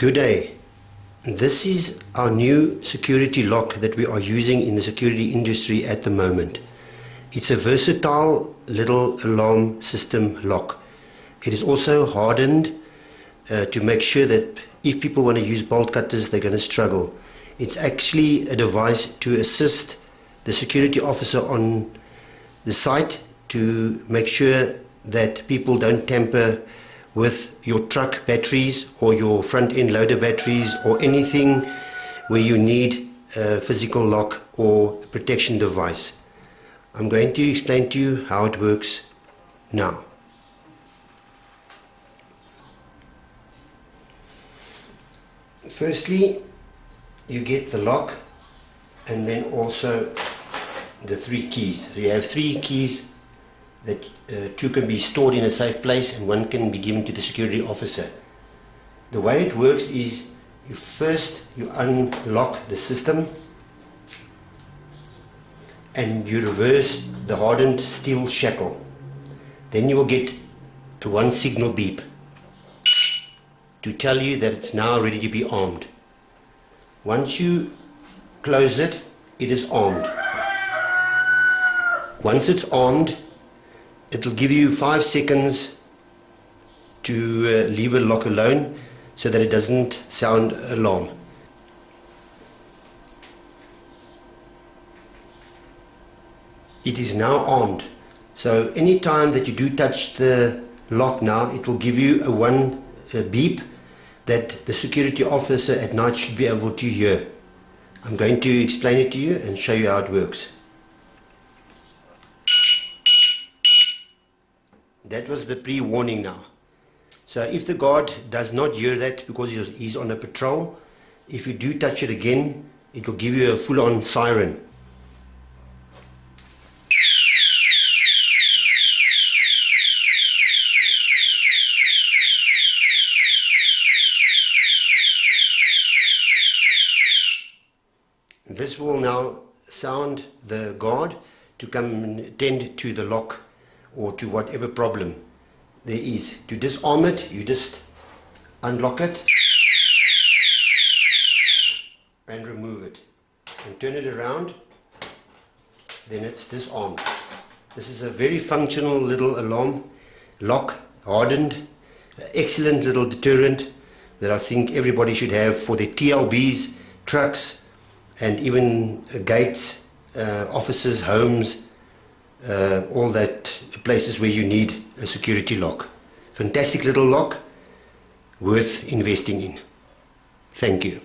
Good day. This is our new security lock that we are using in the security industry at the moment. It's a versatile little alarm system lock. It is also hardened to make sure that if people want to use bolt cutters, they're going to struggle. It's actually a device to assist the security officer on the site to make sure that people don't tamper with your truck batteries or your front end loader batteries or anything where you need a physical lock or a protection device. I'm going to explain to you how it works now. Firstly, you get the lock and then also the 3 keys. So you have 3 keys that 2 can be stored in a safe place and 1 can be given to the security officer. The way it works is you unlock the system and you reverse the hardened steel shackle. Then you will get a 1 signal beep to tell you that it's now ready to be armed. Once you close it, it is armed. Once it's armed, it will give you 5 seconds to leave a lock alone so that it doesn't sound alarm. It is now armed. So any time that you do touch the lock now, it will give you a beep that the security officer at night should be able to hear. I'm going to explain it to you and show you how it works. That was the pre-warning now. So if the guard does not hear that because he's on a patrol, if you do touch it again, it will give you a full-on siren. This will now sound the guard to come and attend to the lock or to whatever problem there is. To disarm it, you just unlock it and remove it and turn it around, then it's disarmed. This is a very functional little alarm lock, hardened, excellent little deterrent that I think everybody should have for their TLBs, trucks, and even gates, offices, homes, all that places where you need a security lock. Fantastic little lock, worth investing in. Thank you.